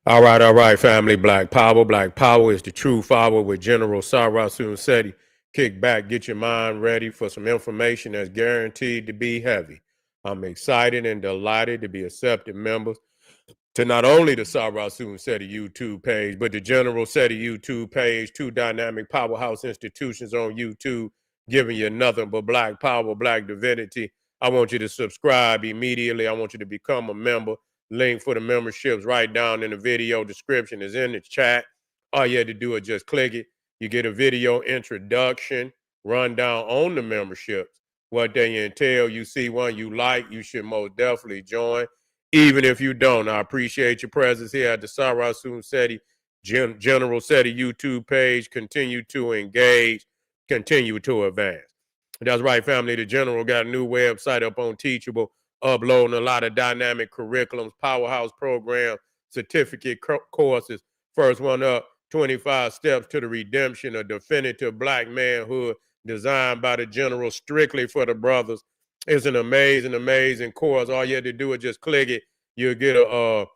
All right, family. Black Power. Black Power is the true power with General Sarasun Seti. Kick back, get your mind ready for some information that's guaranteed to be heavy. I'm excited and delighted to be accepted members to not only the Sarasun Seti YouTube page, but the General Seti YouTube page, two dynamic powerhouse institutions on YouTube, giving you nothing but black power, black divinity. I want you to subscribe immediately. I want you to become a member. Link for the memberships right down in the video description is in the chat. All you had to do is just click it. You get a video introduction, rundown on the memberships, what they entail. You see one you like, you should most definitely join. Even if you don't, I appreciate your presence here at the Sarasun Seti General Seti YouTube page. Continue to engage, continue to advance. That's right, family. The General got a new website up on Teachable, uploading a lot of dynamic curriculums, powerhouse programs, certificate courses. First one up, 25 Steps to the Redemption, a definitive black manhood designed by the General strictly for the brothers. It's an amazing, amazing course. All you have to do is just click it. You'll get a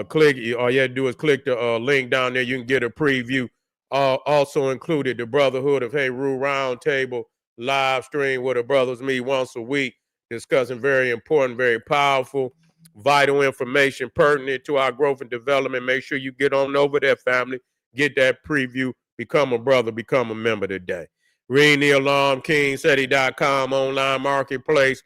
click. All you have to do is click the link down there. You can get a preview. Also included the Brotherhood of Heru Roundtable live stream where the brothers meet once a week, discussing very important, very powerful, vital information pertinent to our growth and development. Make sure you get on over there, family. Get that preview. Become a brother. Become a member today. Ring the alarm, KingSeti.com, online marketplace,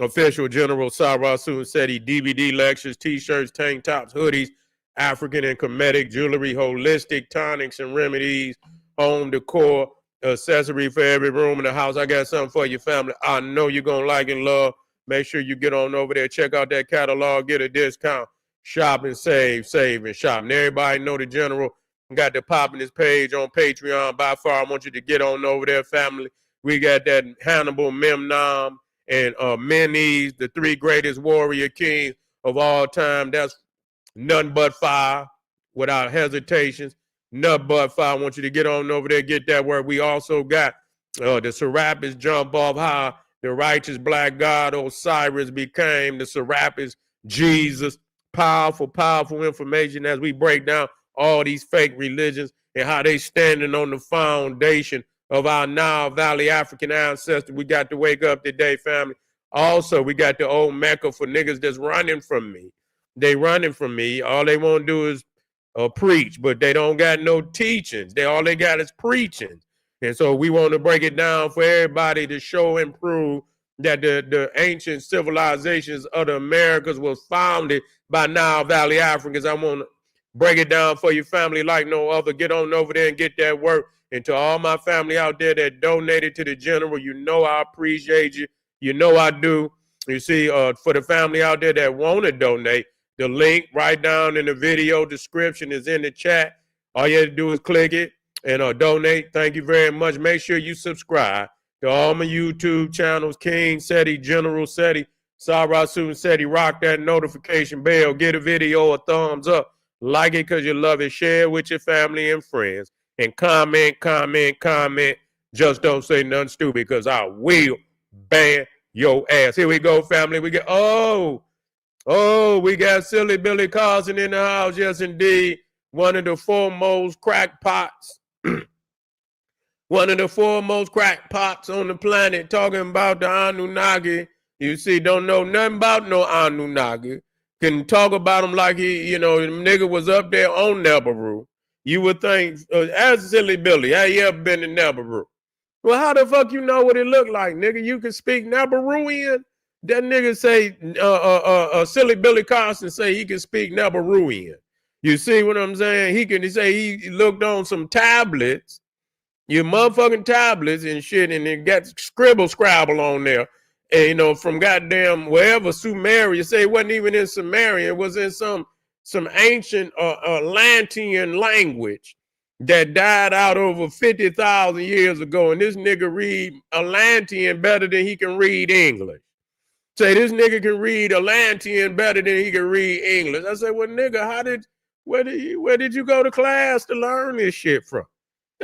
official General Sarasun Seti DVD lectures, t-shirts, tank tops, hoodies, African and Kemetic jewelry, holistic tonics and remedies, home decor, accessory for every room in the house. I got something for your family. I know you're going to like and love. Make sure you get on over there, check out that catalog, get a discount, shop and save and shop. And everybody know the General got the popping his page on Patreon. By far, I want you to get on over there, family. We got that Hannibal, Memnon, and Menes, the three greatest warrior kings of all time. That's nothing but fire without hesitations. Nothing but fire. I want you to get on over there, get that work. We also got the Serapis jump off how the righteous black god Osiris became the Serapis Jesus. Powerful, powerful information as we break down all these fake religions and how they standing on the foundation of our Nile Valley African ancestors. We got to wake up today, family. Also, we got the old Mecca for niggas that's running from me. They running from me. All they want to do is preach, but they don't got no teachings. All they got is preaching. And so we want to break it down for everybody to show and prove that the ancient civilizations of the Americas was founded by Nile Valley Africans. I want to break it down for your family like no other. Get on over there and get that work. And to all my family out there that donated to the General, you know I appreciate you. You know I do. You see, for the family out there that want to donate, the link right down in the video description is in the chat. All you have to do is click it and donate. Thank you very much. Make sure you subscribe to all my YouTube channels, King Seti, General Seti, Sarasun Seti. Rock that notification bell. Get a video a thumbs up. Like it because you love it. Share it with your family and friends. And comment. Just don't say nothing stupid because I will ban your ass. Here we go, family. We get, we got Silly Billy Carson in the house. Yes, indeed. One of the foremost crackpots. One of the foremost crackpots on the planet talking about the Annunaki. You see, don't know nothing about no Annunaki. Can talk about him like he, the nigga was up there on Nebaru. You would think, as Silly Billy, have you ever been to Nebaru? Well, how the fuck you know what it looked like, nigga? You can speak Nebaruian? That nigga say, Silly Billy Carson say he can speak Nebaruian. You see what I'm saying? He say he looked on some tablets, your motherfucking tablets and shit, and it got scrabble on there. And, from goddamn wherever Sumeria, say it wasn't even in Sumeria, it was in some ancient Atlantean language that died out over 50,000 years ago. And this nigga read Atlantean better than he can read English. Say this nigga can read Atlantean better than he can read English. I said, well, nigga, where did you go to class to learn this shit from?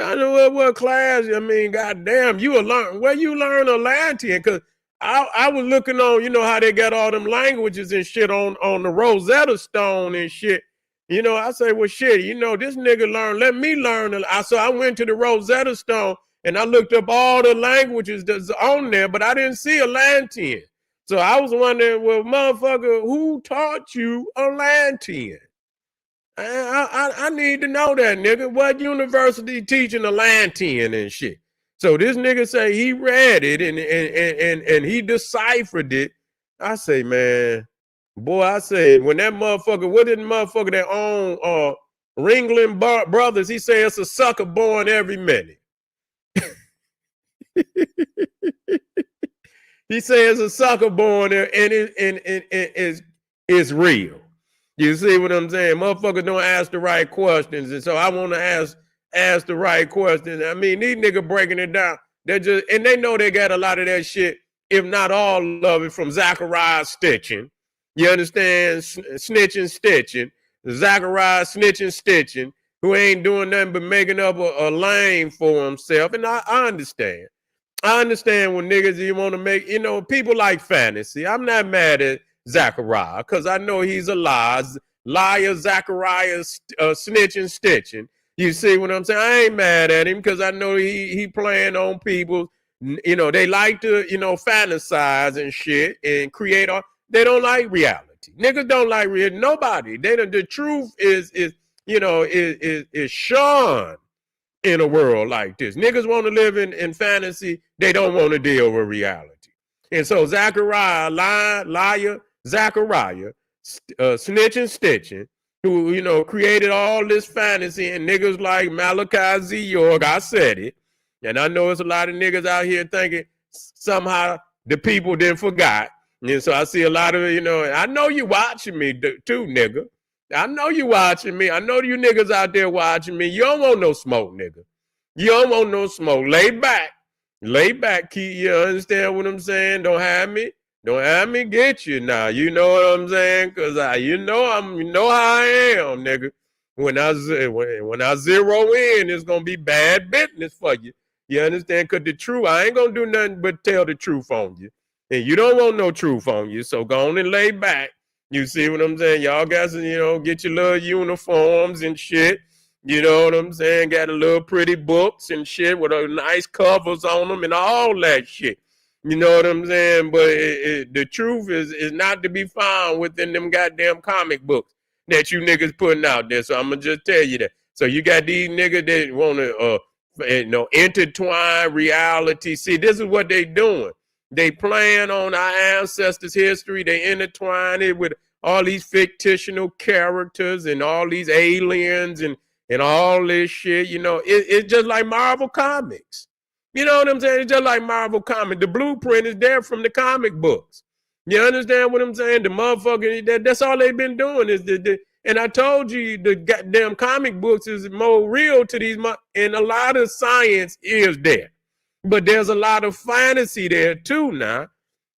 I know what class. I mean, goddamn, where you learn Atlantean? Because I was looking on, how they got all them languages and shit on the Rosetta Stone and shit. You know, I say, well, shit, you know, this nigga learn, let me learn. So I went to the Rosetta Stone and I looked up all the languages that's on there, but I didn't see Atlantean. So I was wondering, well, motherfucker, who taught you Atlantean? I need to know that, nigga. What university teaching Atlantean and shit? So this nigga say he read it and he deciphered it. I say, man, boy, I say, when that motherfucker, what did the motherfucker that own Ringling Brothers, he say it's a sucker born every minute. He says a sucker born there and it is real. You see what I'm saying? Motherfuckers don't ask the right questions. And so I want to ask the right questions. I mean, these niggas breaking it down. They're just, and they know they got a lot of that shit, if not all of it, from Zachariah Stitching. You understand? Snitching, stitching. Zachariah snitching, stitching, who ain't doing nothing but making up a lane for himself. And I understand. I understand when niggas you want to make, you know, people like fantasy. I'm not mad at Zachariah because I know he's a liar, Zachariah snitching, stitching. You see what I'm saying? I ain't mad at him because I know he playing on people. You know, they like to, you know, fantasize and shit and create. They don't like reality. Niggas don't like reality. Nobody. The truth is you know, is shunned in a world like this. Niggas want to live in fantasy. They don't want to deal with reality. And so Zachariah, liar, Zachariah, snitching, stitching, who, you know, created all this fantasy, and niggas like Malachi Z. York, I said it. And I know there's a lot of niggas out here thinking somehow the people didn't forgot. And so I see a lot of, you know, I know you watching me too, nigga. I know you watching me. I know you niggas out there watching me. You don't want no smoke, nigga. You don't want no smoke. Lay back. Lay back, Key. You understand what I'm saying? Don't have me get you now. You know what I'm saying? Cause you know how I am, nigga. When I zero in, it's gonna be bad business for you. You understand? Cause the truth, I ain't gonna do nothing but tell the truth on you. And you don't want no truth on you. So go on and lay back. You see what I'm saying? Y'all guys, you know, get your little uniforms and shit. You know what I'm saying? Got a little pretty books and shit with nice covers on them and all that shit. You know what I'm saying? But the truth is not to be found within them goddamn comic books that you niggas putting out there. So I'm going to just tell you that. So you got these niggas that want to, you know, intertwine reality. See, this is what they doing. They playing on our ancestors' history. They intertwine it with all these fictional characters and all these aliens and all this shit. You know, it's just like Marvel Comics. You know what I'm saying? It's just like Marvel Comics. The blueprint is there from the comic books. You understand what I'm saying? The motherfucker, that's all they've been doing is and I told you the goddamn comic books is more real to these, and a lot of science is there. But there's a lot of fantasy there too now.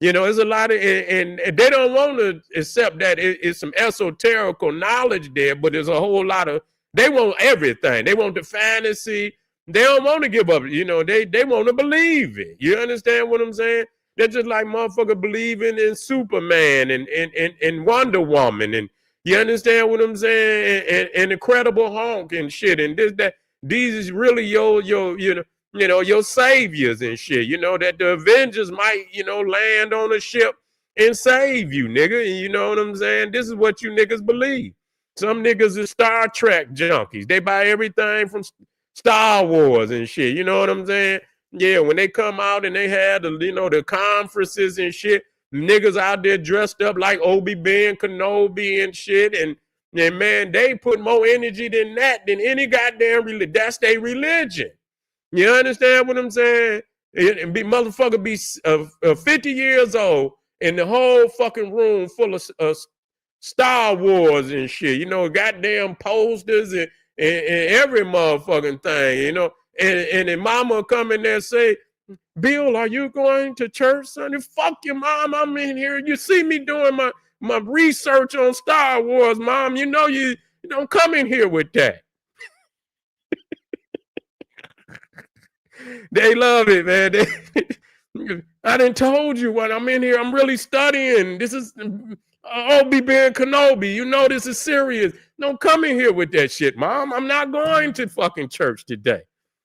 You know, there's a lot of, and they don't want to accept that it's some esoterical knowledge there, but there's a whole lot of, they want everything. They want the fantasy. They don't want to give up. You know, they want to believe it. You understand what I'm saying? They're just like motherfucker believing in Superman and Wonder Woman. And you understand what I'm saying? And Incredible Hulk and shit. And this, that, these is really your your saviors and shit, you know, that the Avengers might, you know, land on a ship and save you, nigga. And you know what I'm saying? This is what you niggas believe. Some niggas are Star Trek junkies. They buy everything from Star Wars and shit. You know what I'm saying? Yeah, when they come out and they had the, you know, the conferences and shit, niggas out there dressed up like Obi-Wan Kenobi and shit. And man, they put more energy than that than any goddamn religion. That's their religion. You understand what I'm saying? And motherfucker be 50 years old and the whole fucking room full of Star Wars and shit. You know, goddamn posters and every motherfucking thing, you know. And then mama come in there and say, Bill, are you going to church Sunday? Fuck your mom, I'm in here. You see me doing my research on Star Wars, mom. You know you don't come in here with that. They love it, man. I done told you what I'm in here. I'm really studying. This is Obi-Wan Kenobi, you know this is serious. Don't come in here with that shit, Mom. I'm not going to fucking church today.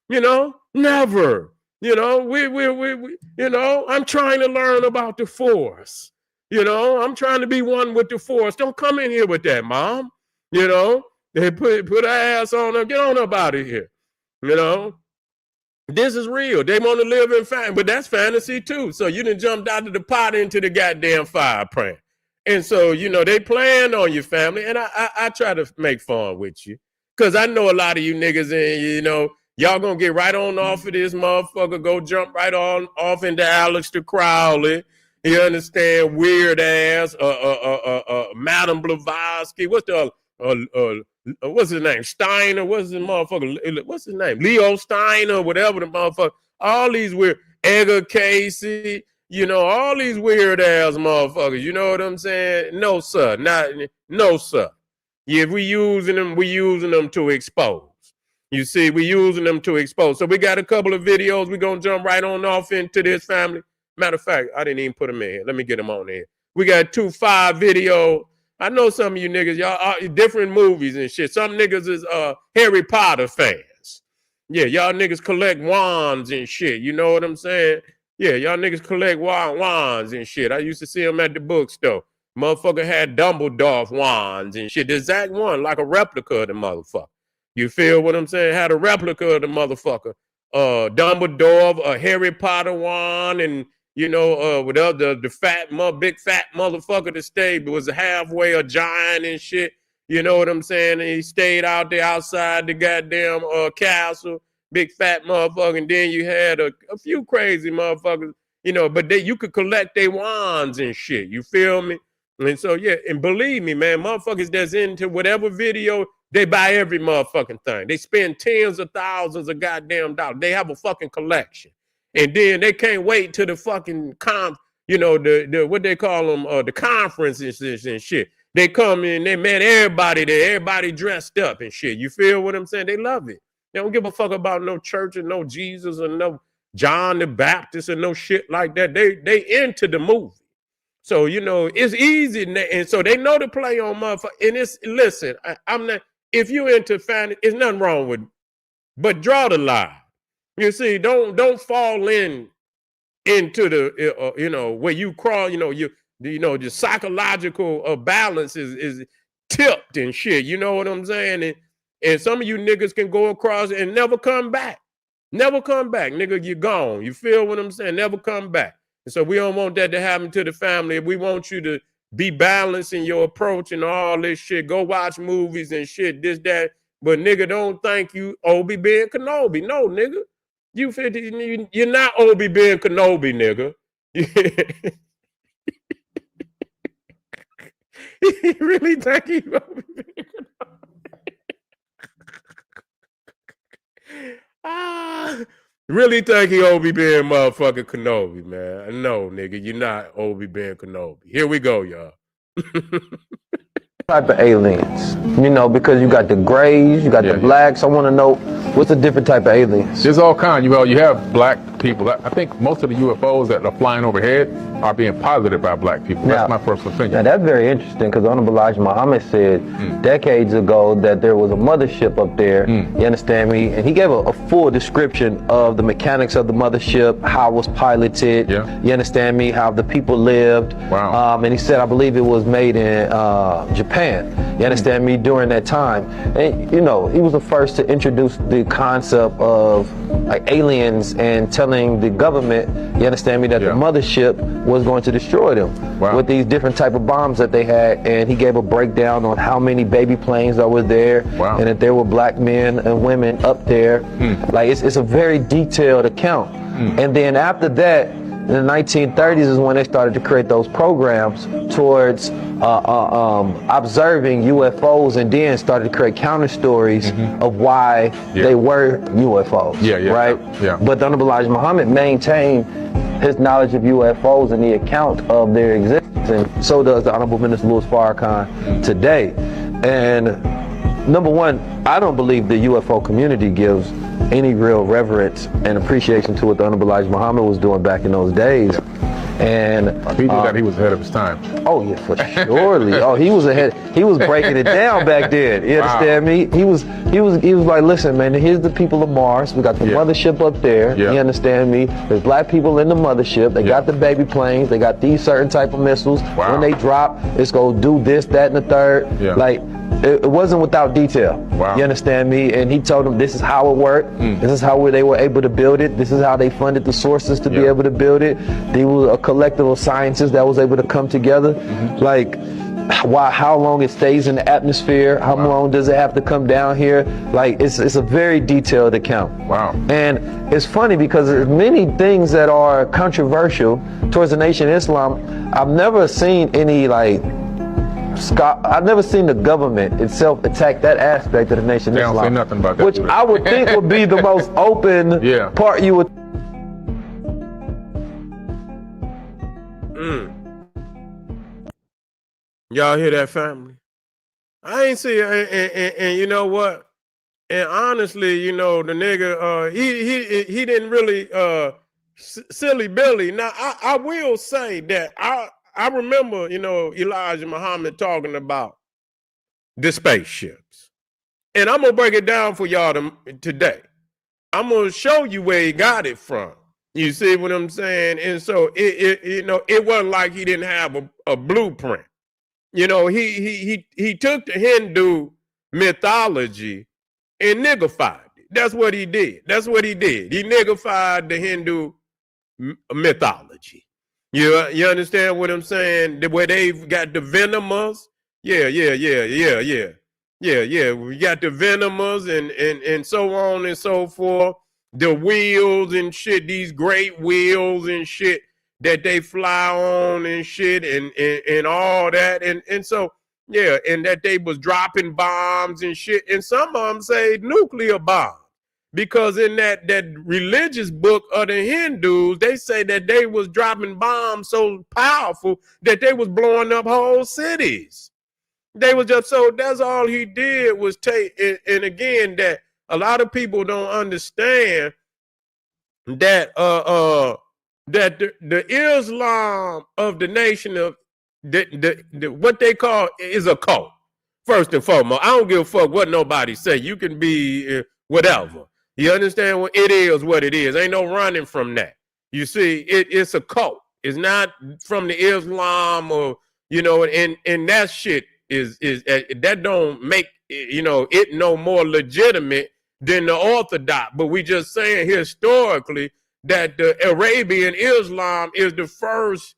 You know, never. You know, we you know, I'm trying to learn about the Force. You know, I'm trying to be one with the Force. Don't come in here with that, Mom. You know, they put her ass on her. Get on up out of here. You know, this is real. They want to live in fantasy, but that's fantasy too. So you done jumped out of the pot into the goddamn fire praying. And so, you know, they playing on your family. And I try to make fun with you. Because I know a lot of you niggas, and you know, y'all gonna get right on off of this motherfucker, go jump right on off into Alex the Crowley. You understand? Weird ass, Madam Blavatsky. What's his name? Steiner. What's his motherfucker? What's his name? Leo Steiner, whatever the motherfucker. All these weird Edgar Casey. You know, all these weird ass motherfuckers. You know what I'm saying? No, sir. No, sir. If we using them to expose. You see, we using them to expose. So we got a couple of videos. We're going to jump right on off into this family. Matter of fact, I didn't even put them in here. Let me get them on here. We got 5 video. I know some of you niggas, y'all are different movies and shit. Some niggas is Harry Potter fans. Yeah, y'all niggas collect wands and shit. You know what I'm saying? Yeah, y'all niggas collect wands and shit. I used to see them at the bookstore. Motherfucker had Dumbledore wands and shit. The exact one, like a replica of the motherfucker. You feel what I'm saying? Had a replica of the motherfucker. Dumbledore, a Harry Potter wand, and you know, without the big fat motherfucker that stayed, but was halfway a giant and shit. You know what I'm saying? And he stayed out there outside the goddamn castle. Big fat motherfucker, and then you had a few crazy motherfuckers, you know, but you could collect their wands and shit. You feel me? And so, yeah, and believe me, man, motherfuckers that's into whatever video, they buy every motherfucking thing. They spend tens of thousands of goddamn dollars. They have a fucking collection. And then they can't wait till the fucking you know, the what they call them, the conferences and shit. They come in, they met everybody there, everybody dressed up and shit. You feel what I'm saying? They love it. They don't give a fuck about no church or no Jesus or no John the Baptist or no shit like that. They into the movie. So, you know, it's easy. And so they know to play on motherfucker. And it's, listen, I'm not, if you into fantasy, there's nothing wrong with it. But draw the line. You see, don't fall into the, you know, where you crawl, you know, the psychological balance is tipped and shit. You know what I'm saying? And some of you niggas can go across and never come back. Never come back, nigga, you're gone. You feel what I'm saying? Never come back. And so we don't want that to happen to the family. We want you to be balanced in your approach and all this shit. Go watch movies and shit, this, that. But nigga, don't think you Obi-Wan Kenobi. No, nigga. You're not Obi-Wan Kenobi, nigga. You really think you Obi-Wan Kenobi? Really think he Obi-Wan motherfucking Kenobi, man. No, nigga, you're not Obi-Wan Kenobi. Here we go, y'all. Type of aliens, you know, because you got the grays, you got the blacks. I want to know what's a different type of aliens. There's all kinds. You have black people. I think most of the UFOs that are flying overhead are being piloted by black people. That's my personal opinion. Now that's very interesting because Honorable Elijah Muhammad said decades ago that there was a mothership up there. You understand me? And he gave a full description of the mechanics of the mothership, how it was piloted. You understand me? How the people lived. Wow. And he said, I believe it was made in Japan. You understand me? During that time, and you know, he was the first to introduce the concept of like aliens and telling the government, you understand me, that the mothership was going to destroy them with these different type of bombs that they had. And he gave a breakdown on how many baby planes that were there, and that there were black men and women up there. Like it's a very detailed account. And then after that, in the 1930s is when they started to create those programs towards observing UFOs, and then started to create counter stories of why they were UFOs. Right? But the Honorable Elijah Muhammad maintained his knowledge of UFOs and the account of their existence, and so does the Honorable Minister Louis Farrakhan today. And number one, I don't believe the UFO community gives any real reverence and appreciation to what the Honorable Elijah Muhammad was doing back in those days. And he did that. He was ahead of his time. oh yeah, for surely. Oh, he was ahead. He was breaking it down back then. You understand me? He was like, listen, man. Here's the people of Mars. We got the mothership up there. You understand me? There's black people in the mothership. They got the baby planes. They got these certain type of missiles. When they drop, it's gonna do this, that, and the third. Like. It wasn't without detail. You understand me? And he told them this is how it worked. This is how they were able to build it. This is how they funded the sources to be able to build it. They were a collective of scientists that was able to come together. Like, how long it stays in the atmosphere, how long does it have to come down here? Like, it's a very detailed account. And it's funny because there's many things that are controversial towards the Nation of Islam. I've never seen any, like, I've never seen the government itself attack that aspect of the Nation of Islam. They don't say nothing about that, which I would think would be the most open part you would. Y'all hear that, family? I ain't see and you know what? And honestly, you know, the nigga, he didn't really silly Billy. Now I will say that I remember, you know, Elijah Muhammad talking about the spaceships. And I'm going to break it down for y'all today. I'm going to show you where he got it from. You see what I'm saying? And so, it wasn't like he didn't have a blueprint. You know, he took the Hindu mythology and niggified it. That's what he did. He niggified the Hindu mythology. You understand what I'm saying? Where they've got the venomous. We got the venomous and so on and so forth. The wheels and shit, these great wheels and shit that they fly on and shit and all that. And so, and that they was dropping bombs and shit. And some of them say nuclear bombs. Because in that religious book of the Hindus, they say that they was dropping bombs so powerful that they was blowing up whole cities. They was just, so that's all he did was take, and again, that a lot of people don't understand that that the Islam of the nation of the what they call is a cult. First and foremost, I don't give a fuck what nobody say. You can be whatever. You understand? What it is, what it is. Ain't no running from that. You see, it's a cult. It's not from the Islam or, you know, and that shit is that don't make, you know, it no more legitimate than the Orthodox. But we just saying historically that the Arabian Islam is the first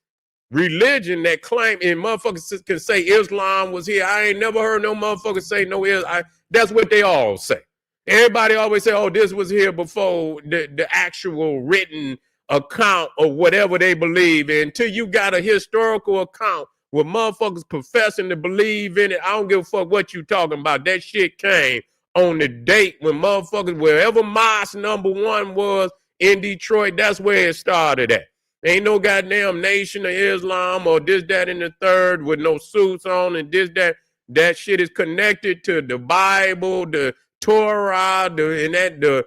religion that claim, and motherfuckers can say Islam was here. I ain't never heard no motherfucker say no Islam. That's what they all say. Everybody always say, oh, this was here before the actual written account of whatever they believe in. Until you got a historical account with motherfuckers professing to believe in it, I don't give a fuck what you talking about. That shit came on the date when motherfuckers, wherever mosque number 1 was in Detroit, that's where it started at. Ain't no goddamn Nation of Islam or this, that, and the third with no suits on and this, that. That shit is connected to the Bible, the Torah, the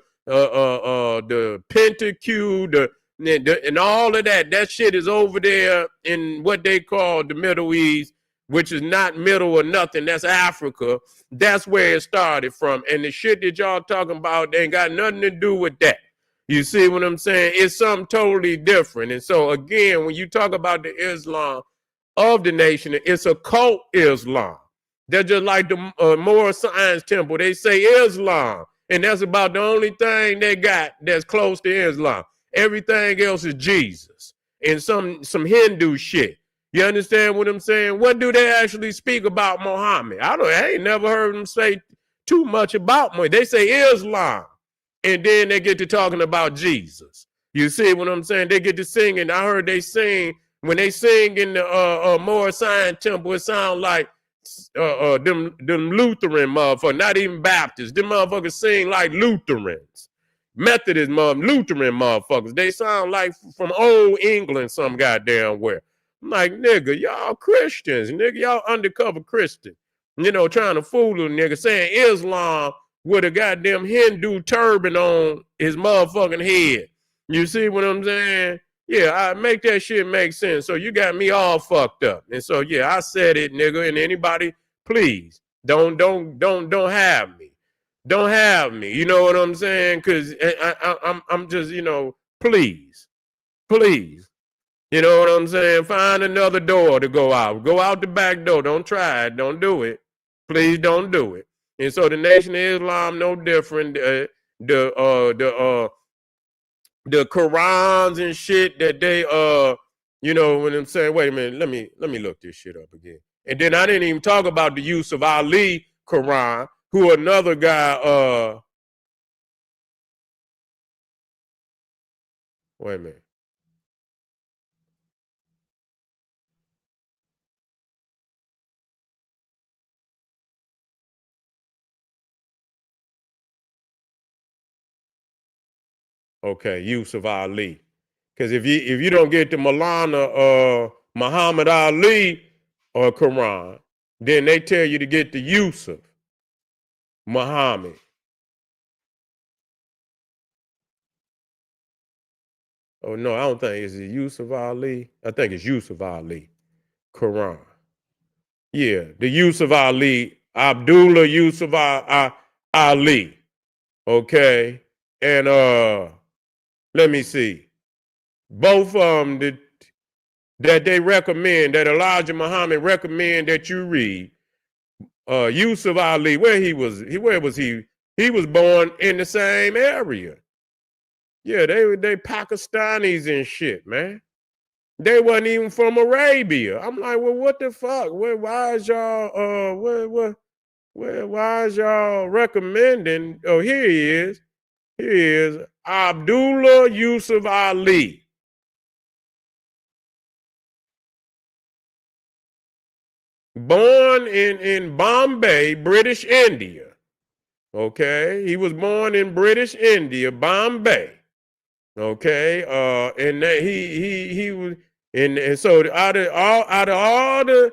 Pentateuch, and all of that. That shit is over there in what they call the Middle East, which is not middle or nothing. That's Africa. That's where it started from. And the shit that y'all talking about, they ain't got nothing to do with that. You see what I'm saying? It's something totally different. And so, again, when you talk about the Islam of the nation, it's a cult Islam. They're just like the Moral Science Temple. They say Islam, and that's about the only thing they got that's close to Islam. Everything else is Jesus and some Hindu shit. You understand what I'm saying? What do they actually speak about Muhammad? I ain't never heard them say too much about Muhammad. They say Islam, and then they get to talking about Jesus. You see what I'm saying? They get to singing. I heard they sing, when they sing in the Moral Science Temple, it sounds like them Lutheran motherfuckers, not even Baptists. Them motherfuckers sing like Lutherans. Methodist Lutheran motherfuckers. They sound like from old England some goddamn where. I'm like, nigga, y'all Christians. Nigga, y'all undercover Christian. You know, trying to fool a nigga, saying Islam with a goddamn Hindu turban on his motherfucking head. You see what I'm saying? Yeah, I make that shit make sense. So you got me all fucked up. And so yeah, I said it, nigga. And anybody, please don't have me. Don't have me. You know what I'm saying? Cause I'm just, you know, please. You know what I'm saying? Find another door to go out. Go out the back door. Don't try it. Don't do it. Please don't do it. And so the Nation of Islam, no different. The Qurans and shit that they you know, when I'm saying, wait a minute, let me look this shit up again. And then I didn't even talk about the use of Ali Quran, who another guy wait a minute. Okay, use of Ali. Because if you don't get the Maulana Muhammad Ali or Quran, then they tell you to get the Yusuf Muhammad. Oh no, I don't think it's the Yusuf Ali. I think it's Yusuf Ali Quran. Yeah, the Yusuf Ali, Abdullah Yusuf Ali. Okay, and let me see. Both of them that they recommend, that Elijah Muhammad recommend that you read. Yusuf Ali, where was he? He was born in the same area. Yeah, they Pakistanis and shit, man. They wasn't even from Arabia. I'm like, well, what the fuck? Why is y'all why is y'all recommending? Oh, here he is. Here he is. Abdullah Yusuf Ali. Born in Bombay, British India. Okay, he was born in British India, Bombay. Okay, and that he was, and so out of all the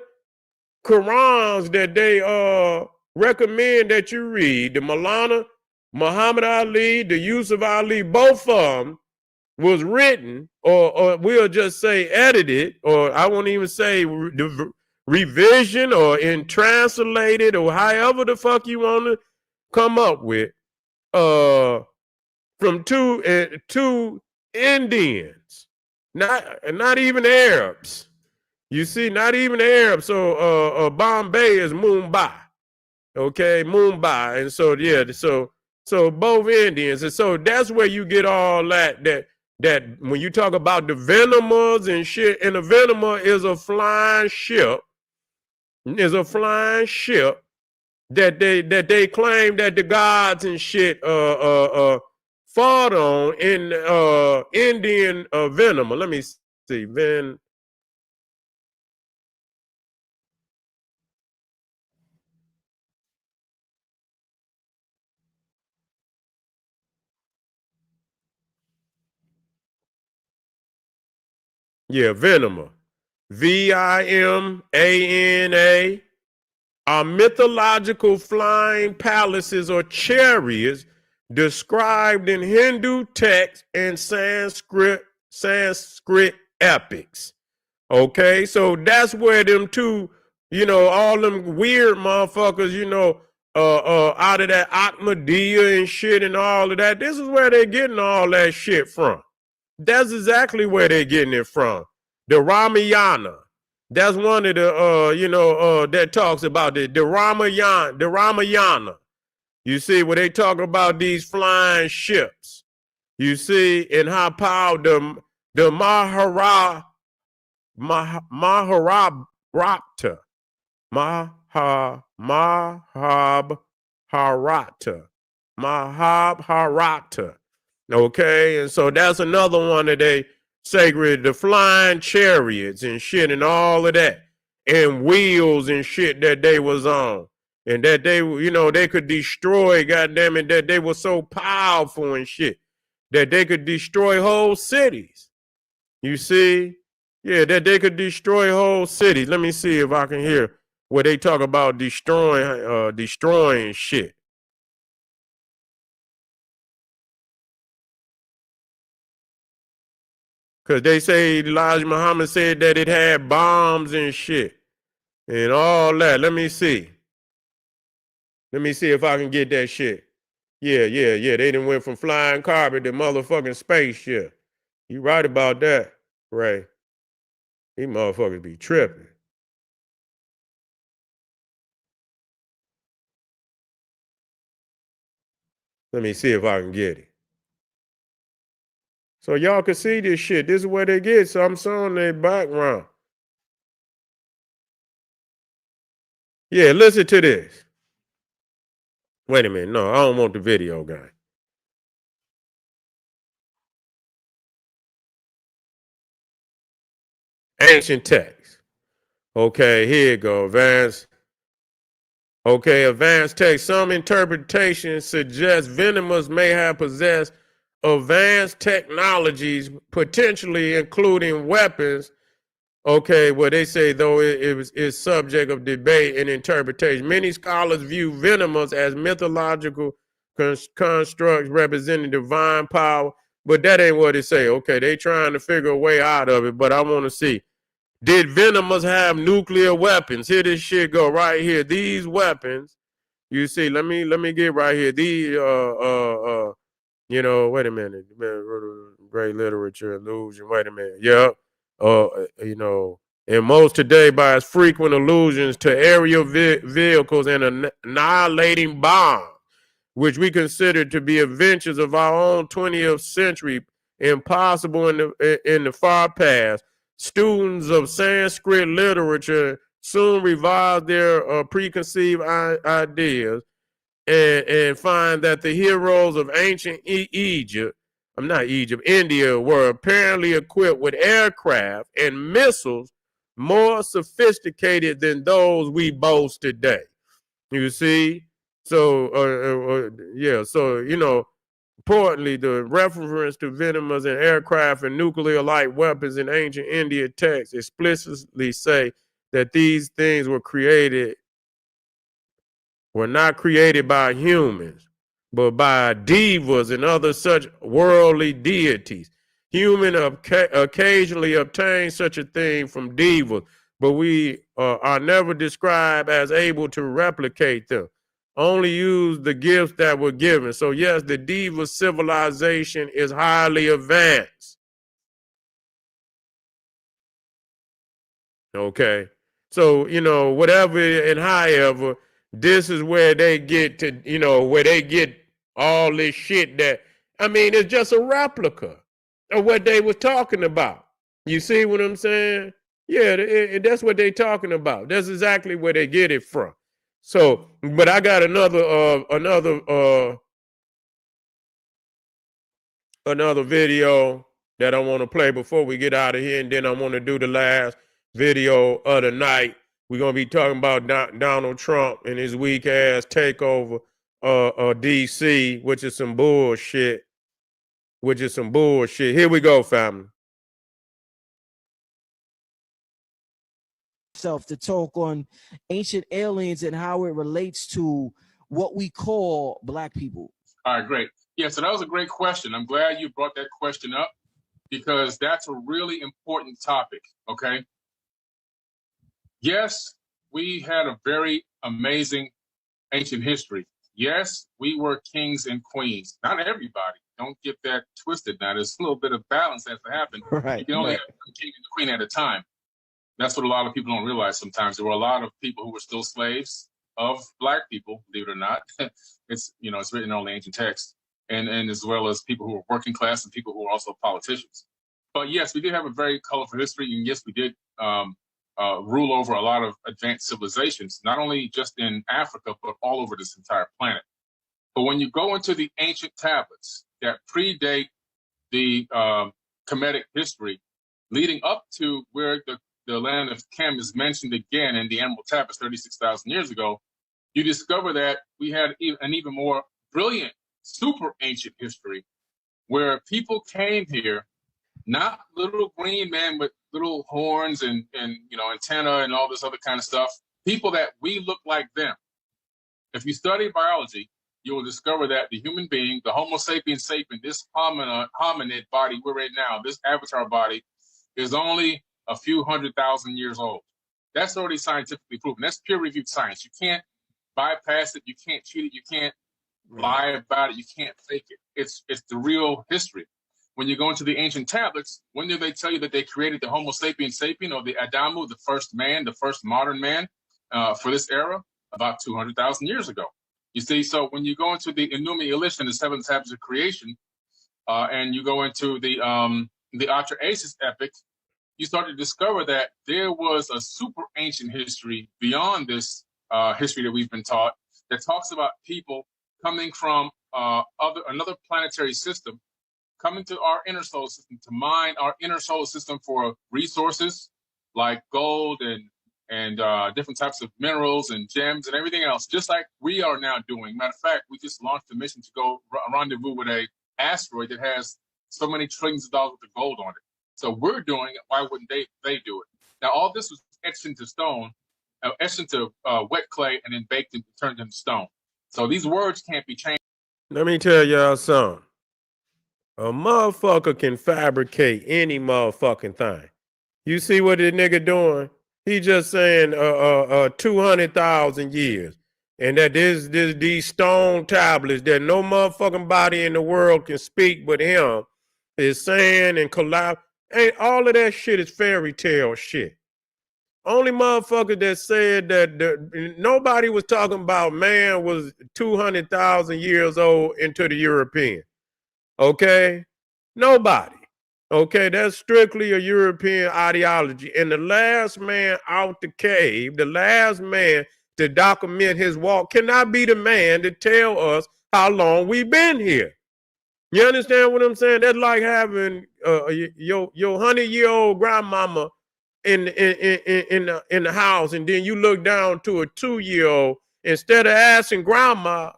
Qurans that they recommend that you read, the Maulana Muhammad Ali, the Yusuf Ali, both of them was written, or we'll just say edited, or I won't even say revision or in translated, or however the fuck you want to come up with, from two Indians, not even Arabs. You see, not even Arabs. So Bombay is Mumbai, okay, Mumbai, and so yeah, so both Indians, and so that's where you get all that when you talk about the Venomers and shit, and the Venomer is a flying ship, that they claim that the gods and shit fought on in Indian Venomer. Let me see, Venomer, Vimana, are mythological flying palaces or chariots described in Hindu texts and Sanskrit epics. Okay, so that's where them two, you know, all them weird motherfuckers, you know, out of that Ahmadiyya and shit and all of that. This is where they're getting all that shit from. That's exactly where they're getting it from. The Ramayana. That's one of the that talks about the Ramayana. You see, where they talk about these flying ships. You see, and how powerful the Maharabta, Mahabharata. Okay, and so that's another one of they sacred, the flying chariots and shit and all of that, and wheels and shit that they was on, and that they, you know, they could destroy, goddamn it, that they were so powerful and shit that they could destroy whole cities. You see, yeah, that they could destroy whole cities. Let me see if I can hear where they talk about destroying shit. Because they say Elijah Muhammad said that it had bombs and shit and all that. Let me see. Let me see if I can get that shit. Yeah. They done went from flying carpet to motherfucking spaceship. You right about that, Ray. These motherfuckers be tripping. Let me see if I can get it. So y'all can see this shit. This is where they get some in their background. Yeah, listen to this. Wait a minute. No, I don't want the video guy. Ancient text. Okay, here you go. Advanced. Okay, advanced text. Some interpretations suggest venomous may have possessed advanced technologies, potentially including weapons. Okay, well, they say, though, is subject of debate and interpretation. Many scholars view venomous as mythological constructs representing divine power, but that ain't what they say. Okay, they trying to figure a way out of it, but I want to see. Did venomous have nuclear weapons? Here this shit go right here. These weapons, you see, let me get right here. These wait a minute. Great literature illusion. Wait a minute. Yeah. And most today by its frequent allusions to aerial vehicles and annihilating bombs, which we consider to be adventures of our own 20th century, impossible in the far past. Students of Sanskrit literature soon revised their preconceived ideas and find that the heroes of ancient India were apparently equipped with aircraft and missiles more sophisticated than those we boast today. You see? So, importantly, the reference to venomous and aircraft and nuclear-like weapons in ancient India texts explicitly say that these things were not created by humans, but by devas and other such worldly deities. Humans occasionally obtain such a thing from devas, but we are never described as able to replicate them. Only use the gifts that were given. So yes, the Deva civilization is highly advanced. Okay. So, whatever and however, this is where they get to, where they get all this shit that, it's just a replica of what they was talking about. You see what I'm saying? Yeah, that's what they talking about. That's exactly where they get it from. So, but I got another video that I want to play before we get out of here, and then I want to do the last video of the night. We're gonna be talking about Donald Trump and his weak ass takeover DC, which is some bullshit. Here we go, family. To talk on ancient aliens and how it relates to what we call Black people. All right, great. Yeah, so that was a great question. I'm glad you brought that question up because that's a really important topic, okay? Yes, we had a very amazing ancient history. Yes, we were kings and queens. Not everybody. Don't get that twisted now. There's a little bit of balance that has to happen. Right. You can only have one king and queen at a time. That's what a lot of people don't realize sometimes. There were a lot of people who were still slaves of Black people, believe it or not. It's written on the ancient text. And as well as people who were working class and people who were also politicians. But yes, we did have a very colorful history. And yes, we did rule over a lot of advanced civilizations, not only just in Africa, but all over this entire planet. But when you go into the ancient tablets that predate the Kemetic history, leading up to where the land of Kem is mentioned again in the Emerald Tablets 36,000 years ago, you discover that we had an even more brilliant, super ancient history where people came here, not little green men with little horns and antenna and all this other kind of stuff, people that we look like them. If you study biology, you will discover that the human being, the Homo sapiens sapien, this hominid body we're in now, this avatar body, is only a few 100,000 years old. That's already scientifically proven. That's peer-reviewed science. You can't bypass it. You can't cheat it. You can't lie about it. You can't fake it. It's the real history. When you go into the ancient tablets, when do they tell you that they created the Homo sapiens sapien, or the Adamu, the first man, the first modern man for this era? About 200,000 years ago. You see, so when you go into the Enuma Elish and the seven tablets of creation, and you go into the Atrahasis epic, you start to discover that there was a super ancient history beyond this history that we've been taught, that talks about people coming from another planetary system, coming to our inner solar system to mine our inner solar system for resources like gold and different types of minerals and gems and everything else, just like we are now doing. Matter of fact, we just launched a mission to go rendezvous with a asteroid that has so many trillions of dollars worth of gold on it. So we're doing it. Why wouldn't they do it? Now, all this was etched into stone, etched into wet clay, and then baked and turned into stone. So these words can't be changed. Let me tell y'all something. A motherfucker can fabricate any motherfucking thing. You see what this nigga doing? He just saying 200,000 years. And that these stone tablets that no motherfucking body in the world can speak but him is saying and collapse. Ain't all of that shit is fairy tale shit. Only motherfucker that said that nobody was talking about man was 200,000 years old into the European. Okay? Nobody. Okay, that's strictly a European ideology. And the last man out the cave, the last man to document his walk cannot be the man to tell us how long we've been here. You understand what I'm saying? That's like having your 100-year-old grandmama in the house, and then you look down to a 2-year-old. Instead of asking grandma,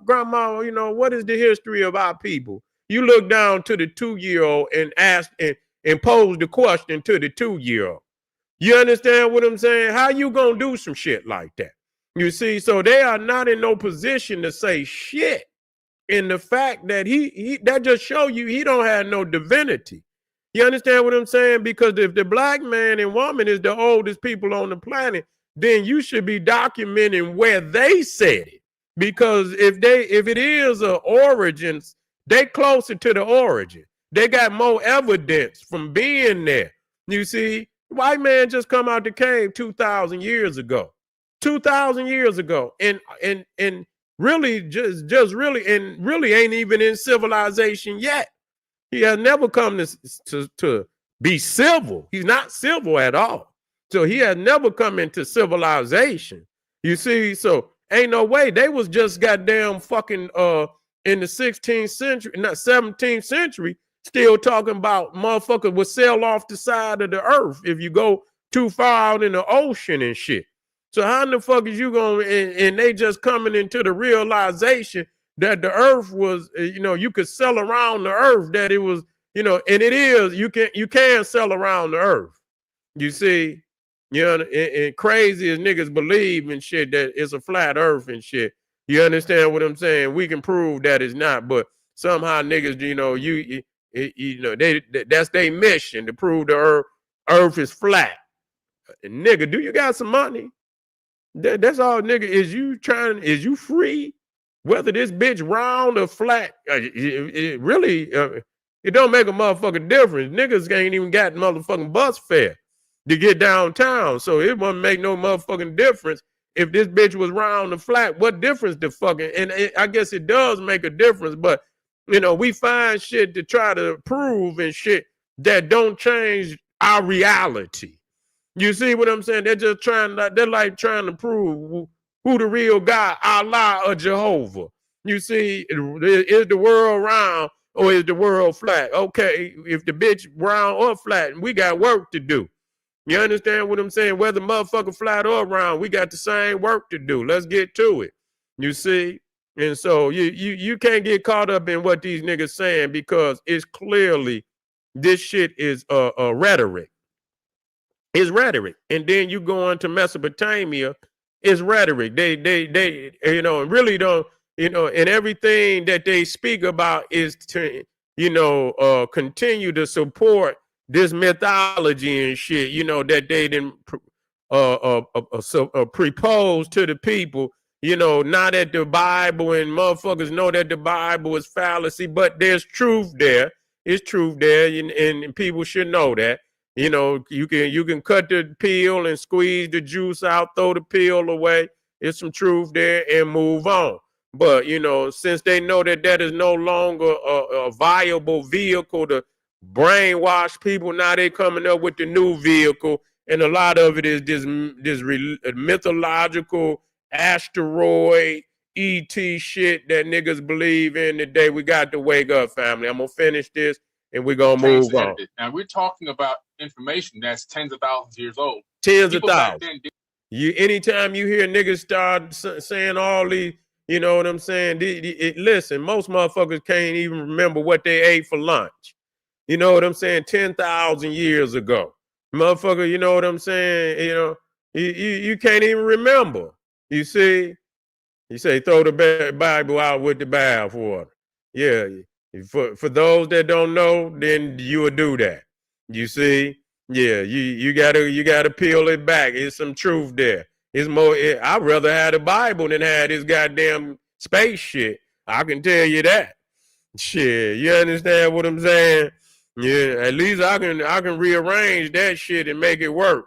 you know, what is the history of our people? You look down to the 2-year-old and ask and pose the question to the 2-year-old. You understand what I'm saying? How you gonna do some shit like that? You see, so they are not in no position to say shit. In the fact that he that just show you he don't have no divinity. You understand what I'm saying? Because if the black man and woman is the oldest people on the planet, then you should be documenting where they said it. Because if it is a origins, they closer to the origin. They got more evidence from being there. You see, white man just come out the cave 2,000 years ago. 2,000 years ago. And really just really and really ain't even in civilization yet. He has never come to be civil. He's not civil at all. So he has never come into civilization. You see, so ain't no way. They was just goddamn fucking in the 16th century, not 17th century, still talking about motherfuckers would sail off the side of the earth if you go too far out in the ocean and shit. So how in the fuck is you going and they just coming into the realization that the earth was, you know, you could sell around the earth, that it was, you know, and it is, you can sell around the earth. You see, you know, and crazy as niggas believe and shit that it's a flat earth and shit. You understand what I'm saying? We can prove that it's not, but somehow niggas, you know, you know, that's their mission to prove the earth is flat. And nigga, do you got some money? That's all, nigga. Is you free? Whether this bitch round or flat, it really, it don't make a motherfucking difference. Niggas ain't even got motherfucking bus fare to get downtown. So it wouldn't make no motherfucking difference if this bitch was round or flat. What difference the fucking, and I guess it does make a difference, but you know, we find shit to try to prove and shit that don't change our reality. You see what I'm saying? They're just they're like trying to prove who the real God, Allah or Jehovah. You see, is the world round or is the world flat? Okay, if the bitch round or flat, we got work to do. You understand what I'm saying? Whether motherfucker flat or round, we got the same work to do. Let's get to it. You see? And so you can't get caught up in what these niggas saying, because it's clearly this shit is rhetoric. It's rhetoric. And then you go into Mesopotamia, it's rhetoric. They you know, and really don't, and everything that they speak about is to, continue to support this mythology and shit, that they didn't propose to the people, not that the Bible and motherfuckers know that the Bible is fallacy, but there's truth there. It's truth there, and people should know that. You can cut the peel and squeeze the juice out, throw the peel away. There's some truth there and move on. But, since they know that that is no longer a viable vehicle to brainwash people, now they coming up with the new vehicle. And a lot of it is this mythological asteroid ET shit that niggas believe in today. We got to wake up, family. I'm going to finish this and we're going to move on. Now, we're talking about information that's tens of thousands of years old. Tens of thousands. Anytime you hear niggas start saying all these, you know what I'm saying? Listen, most motherfuckers can't even remember what they ate for lunch. You know what I'm saying? 10,000 years ago. Motherfucker, you know what I'm saying? You can't even remember. You see? You say throw the Bible out with the bathwater. Yeah. For those that don't know, then you would do that. You see? Yeah, you gotta peel it back. There's some truth there. It's more. I'd rather have the Bible than have this goddamn space shit. I can tell you that. Shit, you understand what I'm saying? Yeah, at least I can rearrange that shit and make it work.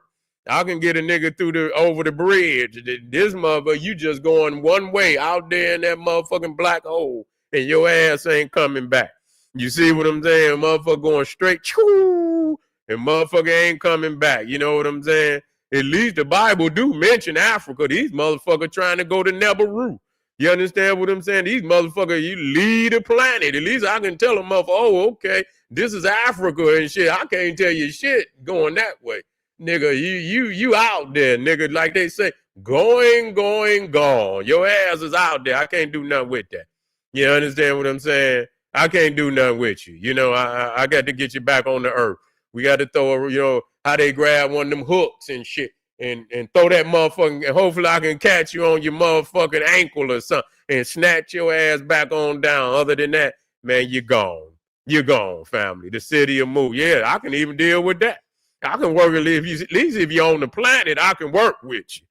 I can get a nigga over the bridge. This motherfucker, you just going one way out there in that motherfucking black hole, and your ass ain't coming back. You see what I'm saying? Motherfucker going straight, choo, and motherfucker ain't coming back. You know what I'm saying? At least the Bible do mention Africa. These motherfuckers trying to go to Nebaru. You understand what I'm saying? These motherfuckers, you lead the planet. At least I can tell them, oh, okay, this is Africa and shit. I can't tell you shit going that way. Nigga, you out there, nigga. Like they say, going, gone. Your ass is out there. I can't do nothing with that. You understand what I'm saying? I can't do nothing with you. I got to get you back on the earth. We got to throw, how they grab one of them hooks and shit and throw that motherfucking, and hopefully I can catch you on your motherfucking ankle or something and snatch your ass back on down. Other than that, man, you're gone. You're gone, family. The city will move. Yeah, I can even deal with that. I can work at least if you're on the planet, I can work with you.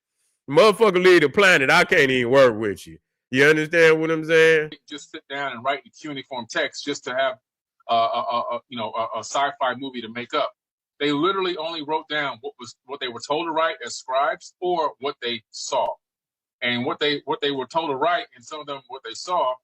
Motherfucker leave the planet, I can't even work with you. You understand what I'm saying? Just sit down and write the cuneiform text just to have a sci-fi movie to make up. They literally only wrote down what they were told to write as scribes or what they saw. And what they were told to write, and some of them what they saw,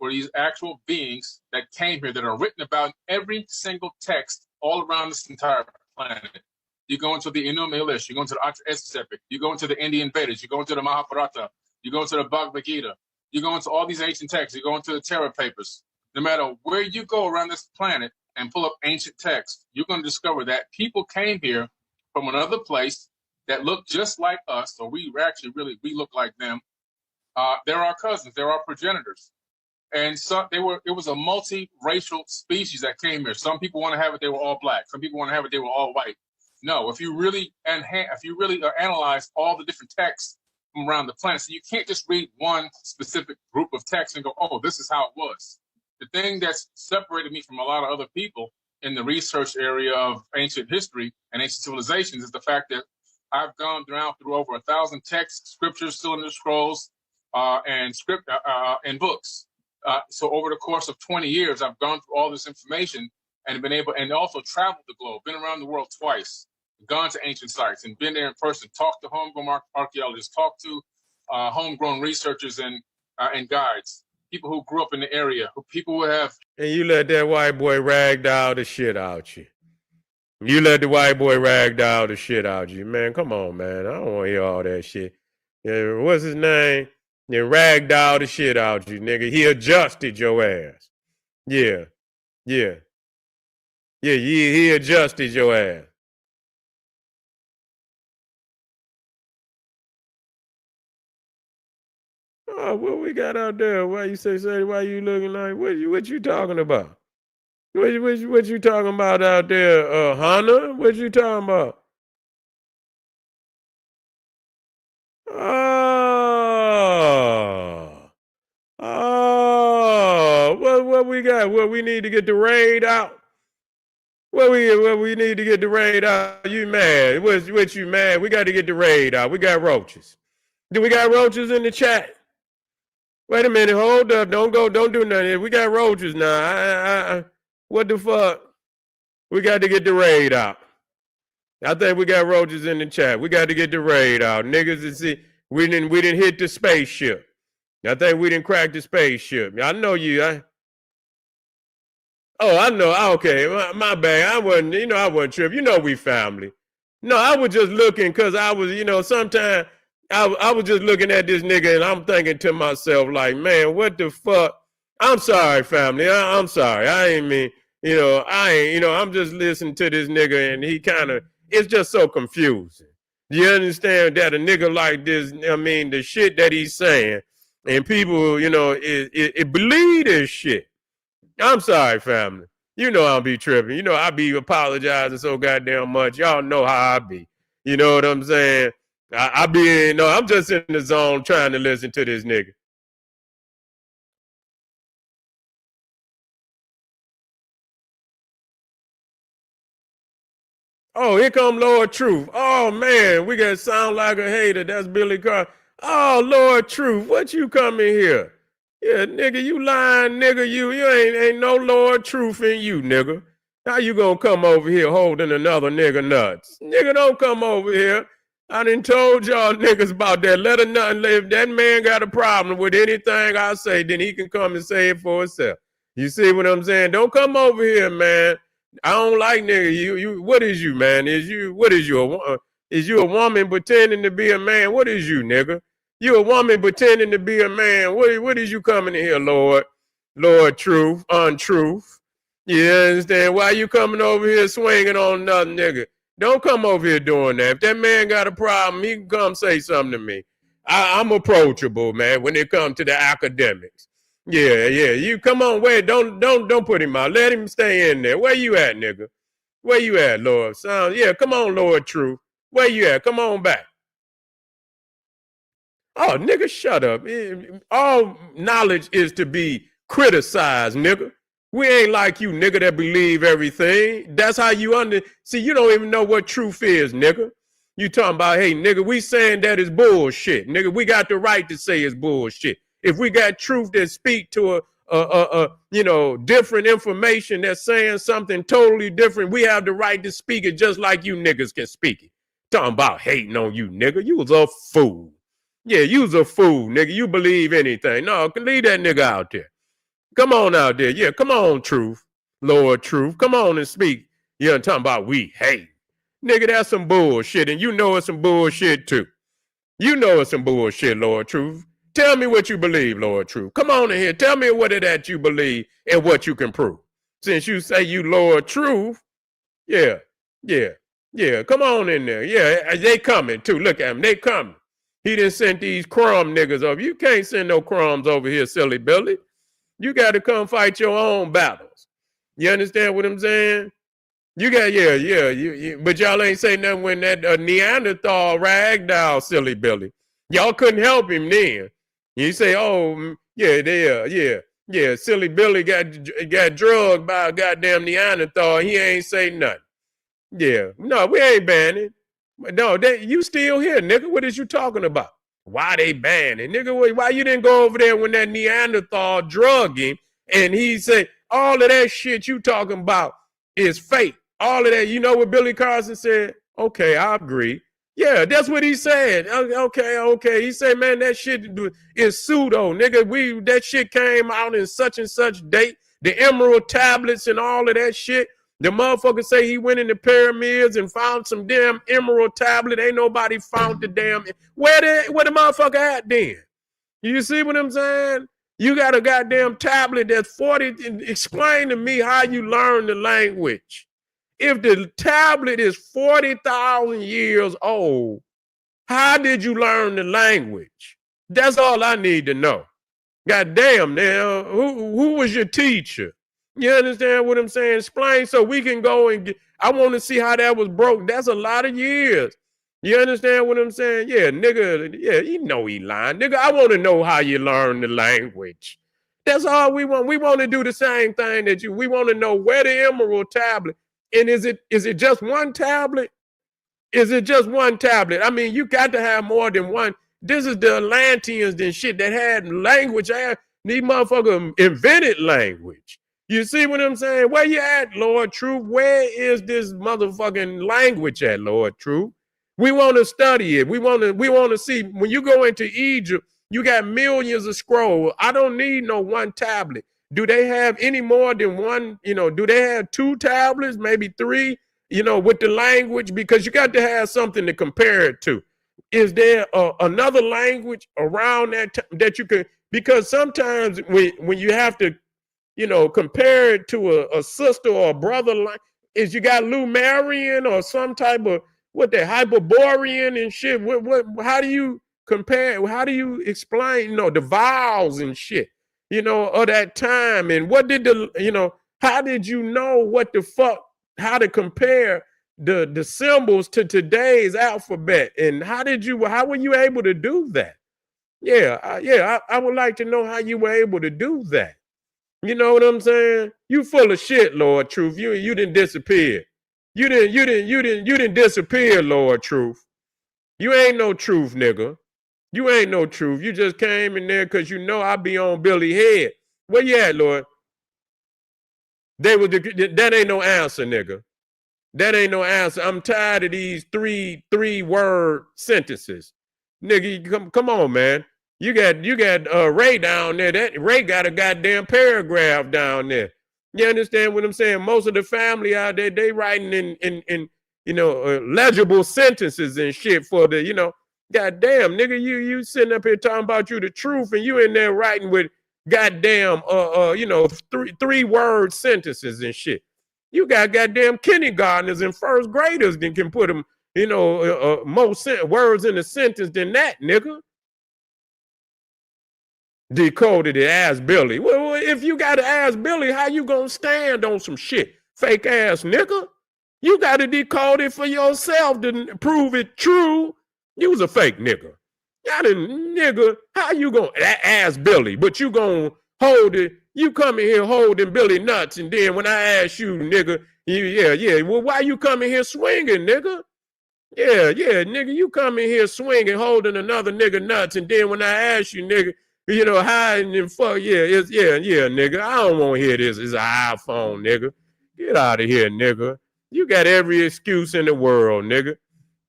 were these actual beings that came here that are written about in every single text all around this entire planet. You go into the Enuma Elish, you go into the Atra Epic, you go into the Indian Vedas, you go into the Mahabharata, you go into the Bhagavad Gita, you go into all these ancient texts, you go into the Terra papers. No matter where you go around this planet and pull up ancient texts, you're going to discover that people came here from another place that look just like us, or we look like them. They're our cousins, they're our progenitors. And so it was a multiracial species that came here. Some people want to have it they were all black. Some people want to have it they were all white. No, if you really analyze all the different texts from around the planet, so you can't just read one specific group of texts and go, oh, this is how it was. The thing that's separated me from a lot of other people in the research area of ancient history and ancient civilizations is the fact that I've gone through over 1,000 texts, scriptures, cylinder scrolls, and books. So over the course of 20 years, I've gone through all this information and been able, and also traveled the globe, been around the world twice, gone to ancient sites and been there in person, talked to homegrown archaeologists, talked to homegrown researchers and guides, people who grew up in the area, people who have. And you let that white boy ragdoll the shit out you. You let the white boy ragdoll the shit out you. Man, come on, man. I don't want to hear all that shit. Yeah, what's his name? Yeah, ragdoll the shit out you, nigga. He adjusted your ass. Yeah. He adjusted your ass. Oh, what we got out there? Why you say, why you looking like, what you talking about? What you talking about out there, Hannah? What you talking about? Oh. we got? What we need to get the raid out? What we need to get the raid out? You mad? What you mad? We got to get the raid out. We got roaches. Do we got roaches in the chat? Wait a minute, hold up. Don't do nothing. We got roaches now. What the fuck? We got to get the raid out. I think we got roaches in the chat. We got to get the raid out. Niggas, see, we didn't hit the spaceship. I think we didn't crack the spaceship. I know you. I know. Okay, my bad. I wasn't tripping. We family. No, I was just looking because I was, sometimes I was just looking at this nigga and I'm thinking to myself, like, man, what the fuck? I'm sorry, family. I'm sorry. I ain't mean, I'm just listening to this nigga and he it's just so confusing. You understand that a nigga like this, the shit that he's saying, and people, it believe this shit. I'm sorry, family. I'll be tripping. I be apologizing so goddamn much. Y'all know how I be. You know what I'm saying? I'm just in the zone trying to listen to this nigga. Oh, here come Lord Truth. Oh, man, we got to sound like a hater. That's Billy Carson. Oh, Lord Truth, what you coming here? Yeah, nigga, you lying, nigga. You ain't no Lord Truth in you, nigga. How you gonna come over here holding another nigga nuts? Nigga, don't come over here. I done told y'all niggas about that. Let a nothing live. That man got a problem with anything I say, then he can come and say it for himself. You see what I'm saying? Don't come over here, man. I don't like nigga. You. What is you, man? Is you a woman pretending to be a man? What is you, nigga? You a woman pretending to be a man. What is you coming in here, Lord? Lord Truth, untruth. You understand? Why you coming over here swinging on another nigga? Don't come over here doing that. If that man got a problem, he can come say something to me. I'm approachable, man, when it comes to the academics. Yeah. You come on, wait, don't put him out. Let him stay in there. Where you at, nigga? Where you at, Lord? Yeah, come on, Lord Truth. Where you at? Come on back. Oh, nigga, shut up. All knowledge is to be criticized, nigga. We ain't like you, nigga, that believe everything. That's how you see, you don't even know what truth is, nigga. You talking about, hey, nigga, we saying that is bullshit. Nigga, we got the right to say it's bullshit. If we got truth that speak to different information that's saying something totally different, we have the right to speak it just like you niggas can speak it. Talking about hating on you, nigga. You was a fool. Yeah, you was a fool, nigga. You believe anything. No, leave that nigga out there. Come on out there. Yeah, come on, Truth. Lord Truth. Come on and speak. You're talking about we hate. Nigga, that's some bullshit. And you know it's some bullshit too. You know it's some bullshit, Lord Truth. Tell me what you believe, Lord Truth. Come on in here. Tell me what it that you believe and what you can prove. Since you say you Lord Truth, yeah. Come on in there. Yeah, they coming too. Look at them. They coming. He done sent these crumb niggas over. You can't send no crumbs over here, silly Billy. You got to come fight your own battles. You understand what I'm saying? You got, but y'all ain't say nothing when that Neanderthal ragdoll, silly Billy. Y'all couldn't help him then. You say, oh, yeah, silly Billy got drugged by a goddamn Neanderthal. He ain't say nothing. Yeah, no, we ain't banning. No, you still here, nigga. What is you talking about? Why they banning? Nigga, why you didn't go over there when that Neanderthal drugged him and he said, all of that shit you talking about is fake. All of that, you know what Billy Carson said? Okay, I agree. Yeah, that's what he said. Okay. He said, man, that shit is pseudo, nigga. That shit came out in such and such date. The emerald tablets and all of that shit. The motherfucker say he went in the pyramids and found some damn emerald tablet. Ain't nobody found the damn. Where the motherfucker at then? You see what I'm saying? You got a goddamn tablet that's 40. Explain to me how you learn the language. If the tablet is 40,000 years old, how did you learn the language? That's all I need to know. Goddamn, now, who was your teacher? You understand what I'm saying? Explain so we can go and get. I want to see how that was broke. That's a lot of years. You understand what I'm saying? Yeah, nigga. Yeah, you know he lying. Nigga, I want to know how you learn the language. That's all we want. We want to do the same thing that you. We want to know where the emerald tablet. And is it just one tablet? Is it just one tablet? I mean, you got to have more than one. This is the Atlanteans and shit that had language. These motherfuckers invented language. You see what I'm saying? Where you at, Lord Truth? Where is this motherfucking language at, Lord Truth? We want to study it. We want to see. When you go into Egypt, you got millions of scrolls. I don't need no one tablet. Do they have any more than one? Do they have 2 tablets, maybe 3? With the language, because you got to have something to compare it to. Is there another language around that you can? Because sometimes when you have to, compare it to a sister or a brother, is you got Lumerian or some type of Hyperborean and shit. How do you compare? How do you explain, the vowels and shit, of that time? And what did how did you know what the fuck? How to compare the symbols to today's alphabet, and how were you able to do that? I would like to know how you were able to do that. You know what I'm saying? You full of shit, Lord Truth. You didn't disappear. You didn't disappear, Lord Truth. You ain't no truth, nigga. You ain't no truth. You just came in there because I be on Billy head. Where you at, Lord? That ain't no answer, nigga. That ain't no answer. I'm tired of these three word sentences. Nigga, come on, man. You got Ray down there. That Ray got a goddamn paragraph down there. You understand what I'm saying? Most of the family out there, they writing in legible sentences and shit for the, goddamn, nigga, you sitting up here talking about you the truth, and you in there writing with goddamn, 3 word sentences and shit. You got goddamn kindergartners and first graders that can put them, more words in a sentence than that, nigga. Decoded it, ask Billy. Well, if you got to ask Billy, how you gonna stand on some shit, fake ass nigga? You got to decode it for yourself to prove it true. You was a fake nigga. Nigga, how you gonna ask Billy, but you gonna hold it? You come in here holding Billy nuts, and then when I ask you, nigga, well, why you coming here swinging, nigga? Yeah, nigga, you come in here swinging, holding another nigga nuts, and then when I ask you, nigga, hiding and fuck, nigga, I don't want to hear this. It's an iPhone, nigga. Get out of here, nigga. You got every excuse in the world, nigga.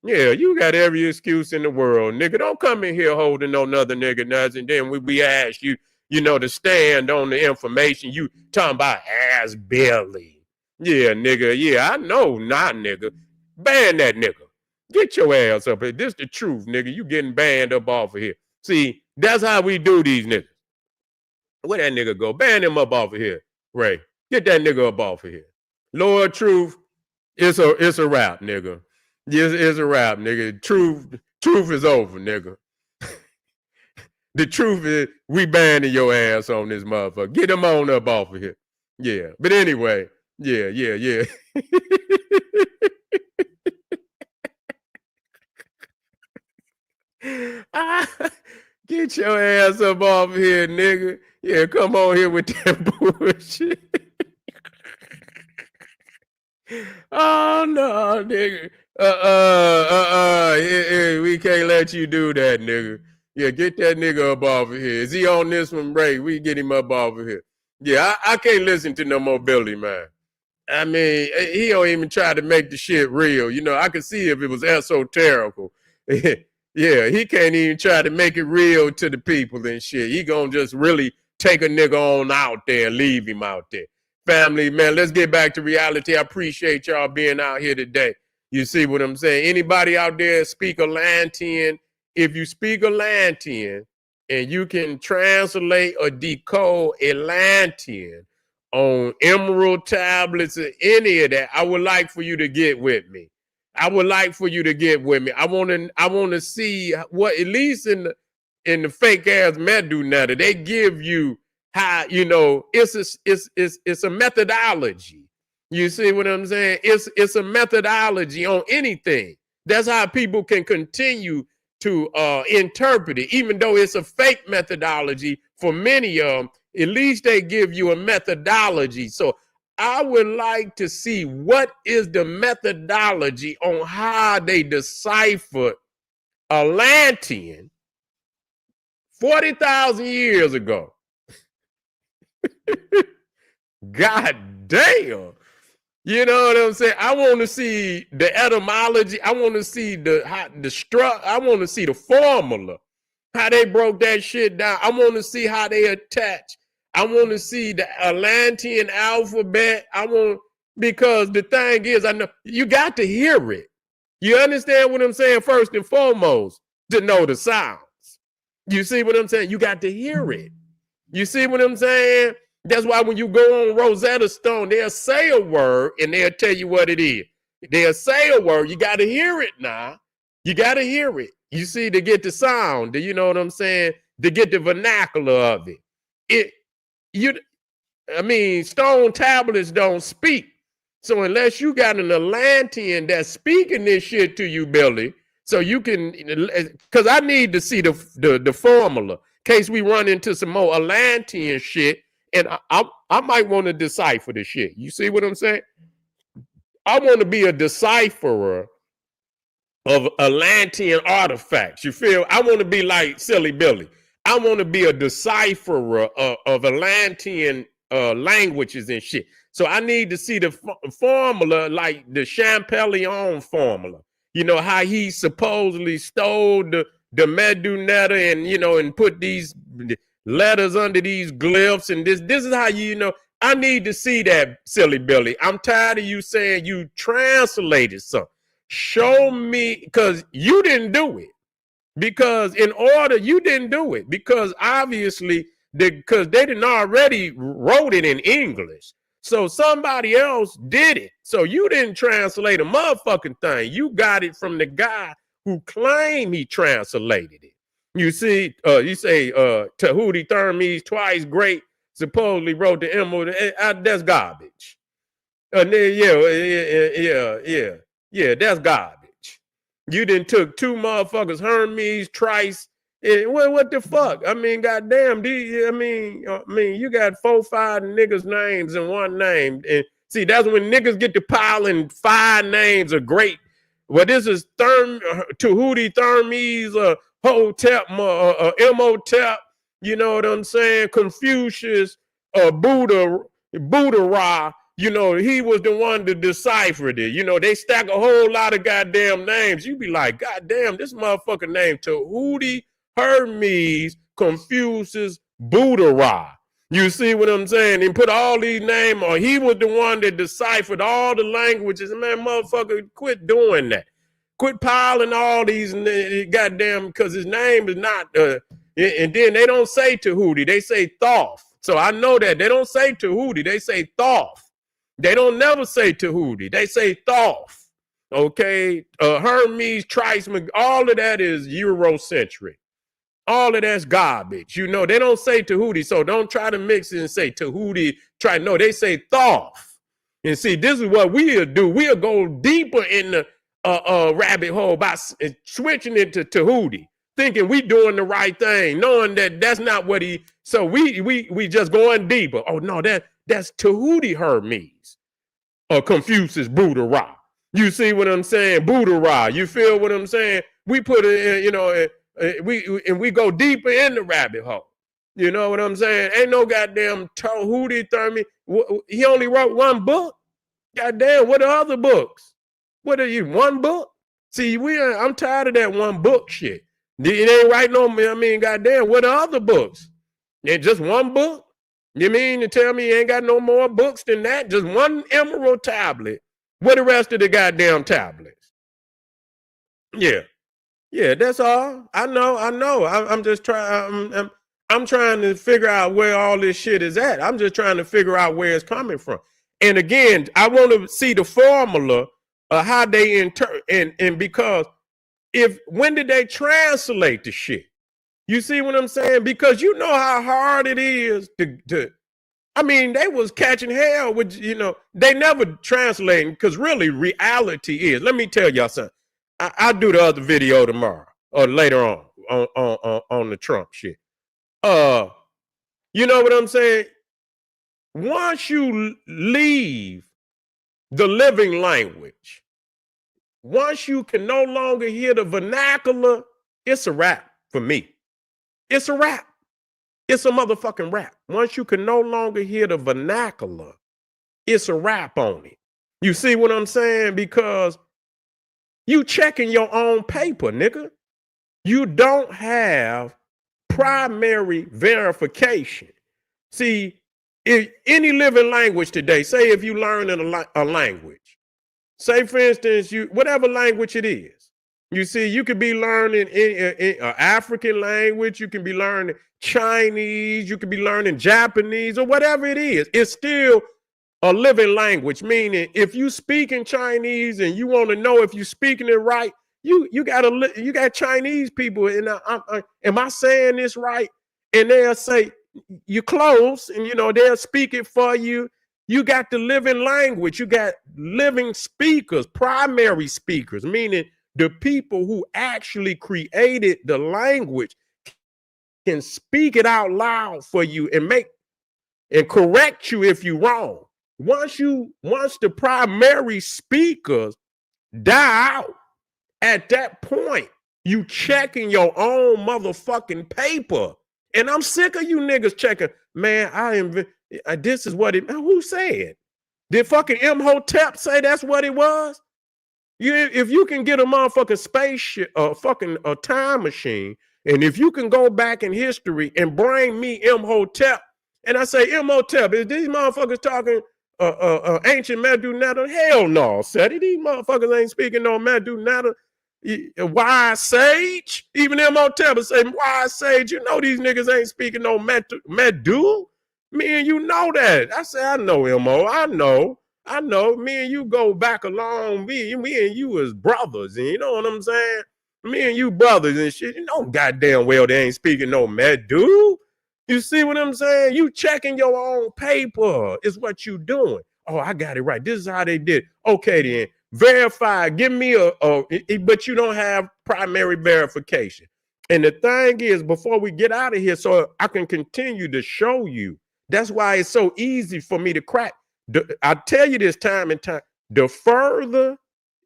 Yeah, you got every excuse in the world, nigga. Don't come in here holding no other nigga nuts, and then we ask you, to stand on the information you talking about. Ask Billy. Yeah, nigga. Yeah, I know not, nigga. Ban that nigga. Get your ass up here. This the truth, nigga. You getting banned up off of here. See, that's how we do these niggas. Where that nigga go? Ban him up off of here, Ray. Get that nigga up off of here. Lord Truth, it's a wrap, nigga. It's a wrap, nigga. Truth is over, nigga. The truth is, we banning your ass on this motherfucker. Get him on up off of here. Yeah. But anyway, yeah. Get your ass up off of here, nigga. Yeah, come on here with that bullshit. Oh no, nigga. We can't let you do that, nigga. Yeah, get that nigga up off of here. Is he on this one, Ray? We get him up off of here. Yeah, I can't listen to no more Billy, man. I mean, he don't even try to make the shit real. I could see if it was esoterical. Yeah, he can't even try to make it real to the people and shit. He gonna just really take a nigga on out there and leave him out there. Family, man, let's get back to reality. I appreciate y'all being out here today. You see what I'm saying? Anybody out there speak Atlantean? If you speak Atlantean and you can translate or decode Atlantean on emerald tablets or any of that, I would like for you to get with me. I want to see what, at least in the fake ass Medu Nutter, they give you how, it's a methodology. You see what I'm saying? It's a methodology on anything. That's how people can continue to interpret it, even though it's a fake methodology for many of them. At least they give you a methodology. So I would like to see what is the methodology on how they deciphered Atlantean 40,000 years ago. God damn. You know what I'm saying? I want to see the etymology. I want to see I want to see the formula, how they broke that shit down. I want to see how they attach. I want to see the Atlantean alphabet. Because the thing is, I know you got to hear it. You understand what I'm saying? First and foremost, to know the sounds. You see what I'm saying? You got to hear it. You see what I'm saying? That's why when you go on Rosetta Stone, they'll say a word and they'll tell you what it is. They'll say a word. You got to hear it now. You got to hear it. You see, to get the sound, you know what I'm saying? To get the vernacular of it. Stone tablets don't speak. So unless you got an Atlantean that's speaking this shit to you, Billy, so you can, because I need to see the formula in case we run into some more Atlantean shit. And I might want to decipher the shit. You see what I'm saying? I want to be a decipherer of Atlantean artifacts. You feel? I want to be like Silly Billy. I want to be a decipherer of Atlantean languages and shit. So I need to see the formula, like the Champollion formula. You know, how he supposedly stole the Medunetta and put these letters under these glyphs, and this is how I need to see that, Silly Billy. I'm tired of you saying you translated something. Show me, because you didn't do it. Because you didn't do it. Because obviously, because they didn't already wrote it in English. So somebody else did it. So you didn't translate a motherfucking thing. You got it from the guy who claimed he translated it. You see, you say Tahuti Thermes, twice great, supposedly wrote the emerald. That's garbage. Yeah, that's garbage. You done took two motherfuckers, Hermes, Trice. What the fuck? I mean, goddamn, you got 4-5 niggas' names in one name. And see, that's when niggas get to piling 5 names of great. Well, this is Tahuti Thermes, Hotep, Imhotep, you know what I'm saying? Confucius, Buddha Ra, he was the one that deciphered it. They stack a whole lot of goddamn names. You be like, goddamn, this motherfucker named Tahuti, Hermes, Confucius, Buddha Ra. You see what I'm saying? And put all these names, or he was the one that deciphered all the languages. Man, motherfucker, quit doing that. Quit piling all these goddamn, because his name is not, and then they don't say Tahuti, they say Thoth. So I know that they don't say Tahuti, they say Thoth. They don't never say Tahuti, they say Thoth. Okay, Hermes, Trice, all of that is Eurocentric. All of that's garbage. They don't say Tahuti, so don't try to mix it and say Tahuti. No, they say Thoth. And see, this is what we'll do. We'll go deeper in the rabbit hole by switching it to Tahuti, thinking we doing the right thing, knowing that that's not what he. So we just going deeper. Oh no, that's Tahuti Hermes, Confucius, Buddha Ra. You see what I'm saying? Buddha Ra. You feel what I'm saying? We put it, we go deeper in the rabbit hole. You know what I'm saying? Ain't no goddamn Tahuti Thermes. He only wrote one book. Goddamn, what are other books? What are you, one book? See, I'm tired of that one book shit. It ain't right no, goddamn, what are other books? And just one book? You mean to tell me you ain't got no more books than that? Just one emerald tablet. What the rest of the goddamn tablets? Yeah, that's all. I know. I'm just trying. I'm trying to figure out where all this shit is at. I'm just trying to figure out where it's coming from. And again, I want to see the formula of how they and because when did they translate the shit? You see what I'm saying? Because you know how hard it is to they was catching hell with, they never translating, because really reality is, let me tell y'all something. I'll do the other video tomorrow or later on the Trump shit. You know what I'm saying? Once you leave the living language, once you can no longer hear the vernacular, it's a wrap for me. It's a wrap. It's a motherfucking wrap. Once you can no longer hear the vernacular, it's a wrap on it. You see what I'm saying? Because you checking your own paper, nigga. You don't have primary verification. See, if any living language today, say if you learn in a language, say for instance, you whatever language it is, you see, you could be learning in African language, you can be learning Chinese, you could be learning Japanese or whatever it is. It's still a living language, meaning if you speak in Chinese and you want to know if you're speaking it right, you got Chinese people, and am I saying this right? And they'll say you're close, and they'll speak it for you. You got the living language. You got living speakers, primary speakers, meaning the people who actually created the language can speak it out loud for you and correct you if you're wrong. Once the primary speakers die out, at that point, you checking your own motherfucking paper. And I'm sick of you niggas checking. Man, this is what it, who said? Did fucking Imhotep say that's what it was? If you can get a motherfucking spaceship, a time machine, and if you can go back in history and bring me Imhotep, and I say, Imhotep, is these motherfuckers talking ancient Medu Netta? Hell no, Seti. These motherfuckers ain't speaking no Medu Netta. Wise sage, even Imhotep say wise sage. You know these niggas ain't speaking no Medu. Me and you know that. I say I know Mo. I know. Me and you go back along. Me and you as brothers, and you know what I'm saying. Me and you brothers and shit. You know goddamn well they ain't speaking no Medu. You see what I'm saying? You checking your own paper is what you doing. Oh, I got it right. This is how they did. Okay, then. Verify, give me but you don't have primary verification. And the thing is, before we get out of here, so I can continue to show you, that's why it's so easy for me to crack. I tell you this time and time, the further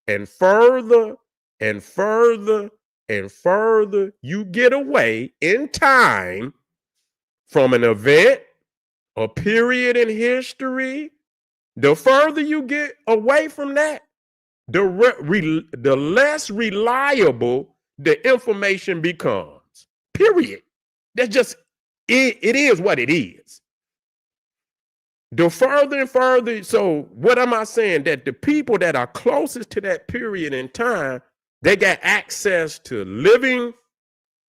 and further and further and further you get away in time from an event, a period in history, the further you get away from that, the less reliable the information becomes. Period. That's just it is what it is. The further and further, so what am I saying? That the people that are closest to that period in time, they got access to living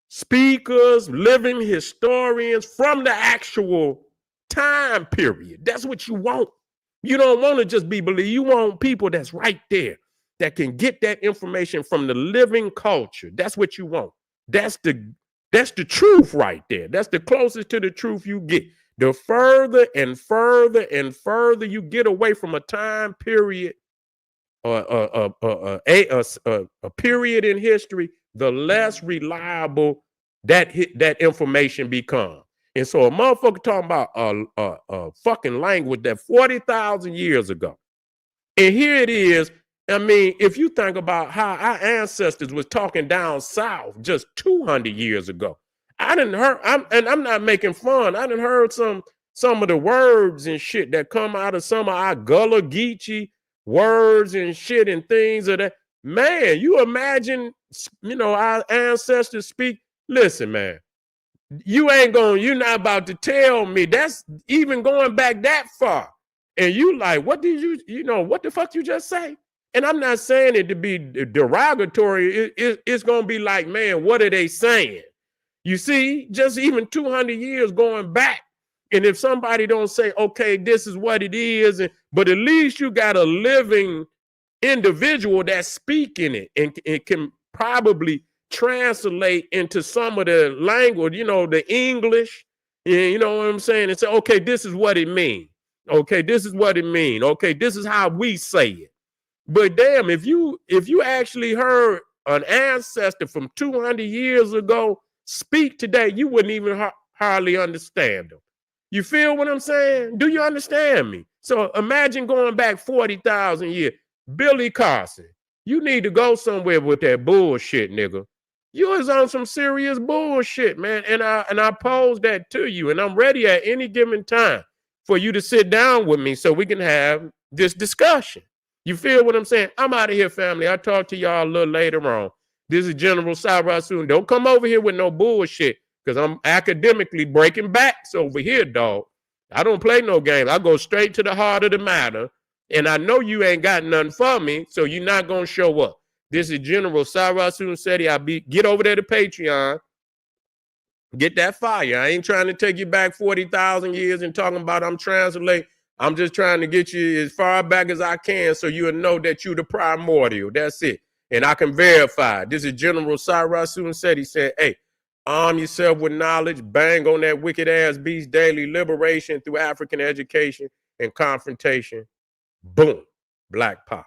speakers, living historians from the actual time period. That's what you want. You don't want to just be believed. You want people that's right there, that can get that information from the living culture. That's what you want. That's the truth right there. That's the closest to the truth you get. The further and further and further you get away from a time period or a period in history, the less reliable that information becomes. And so a motherfucker talking about a fucking language that 40,000 years ago. And here it is. I mean, if you think about how our ancestors was talking down south just 200 years ago, I didn't heard, I'm not making fun. I didn't heard some of the words and shit that come out of some of our Gullah Geechee words and shit and things of that. Man, you imagine, our ancestors speak. Listen, man, you're not about to tell me that's even going back that far. And you like, what did what the fuck you just say? And I'm not saying it to be derogatory. It's going to be like, man, what are they saying? You see, just even 200 years going back. And if somebody don't say, okay, this is what it is, but at least you got a living individual that's speaking it and can probably translate into some of the language, the English, you know what I'm saying? And say, okay, this is what it means. Okay, this is what it means. Okay, this is how we say it. But damn, if you actually heard an ancestor from 200 years ago speak today, you wouldn't even hardly understand them. You feel what I'm saying? Do you understand me? So imagine going back 40,000 years. Billy Carson, you need to go somewhere with that bullshit, nigga. You was on some serious bullshit, man. And I pose that to you, and I'm ready at any given time for you to sit down with me so we can have this discussion. You feel what I'm saying? I'm out of here, family. I'll talk to y'all a little later on. This is General Sarasun. Don't come over here with no bullshit, because I'm academically breaking backs over here, dog. I don't play no games. I go straight to the heart of the matter, and I know you ain't got nothing for me, so you're not going to show up. This is General Sarasun Seti. Get over there to Patreon. Get that fire. I ain't trying to take you back 40,000 years and talking about I'm translating. I'm just trying to get you as far back as I can so you'll know that you're the primordial. That's it. And I can verify. This is General Sarasun Seti. He said, hey, arm yourself with knowledge. Bang on that wicked ass beast daily. Liberation through African education and confrontation. Boom. Black power.